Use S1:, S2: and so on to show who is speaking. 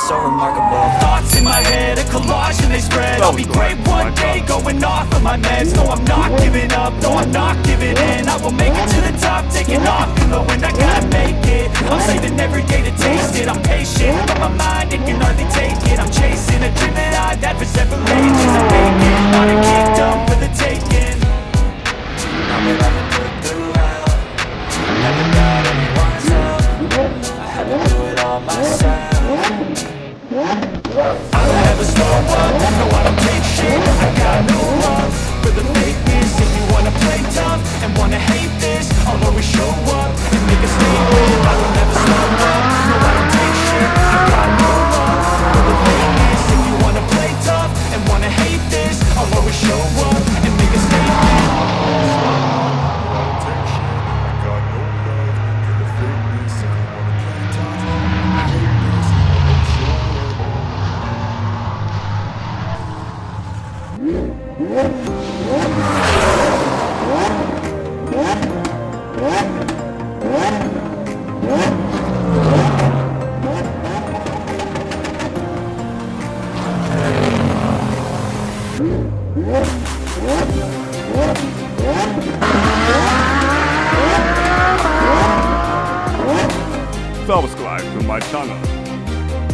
S1: so remarkable. Thoughts in my head, a collage and they spread. I'll be great one day, going off of my meds. No, I'm not giving up, no, I'm not giving in. I will make it to the top, taking off in the wind. I gotta make it, I'm saving every day to taste it. I'm patient, but my mind, it can hardly take it. I'm chasing a dream that I've had for several ages. I'm making on a kingdom for the taking. Now that I've been put through hell, never got anyone's help. I had to do it all myself. I don't ever slow up, no I don't take shit. I got no love for the fakeness. If you wanna play tough and wanna hate this, I'll always show up and make a statement. I don't ever slow up, no I don't take shit. I got no love for the fakeness. If you wanna play tough and wanna hate this, I'll always show up and make a statement.
S2: Subscribe to my channel.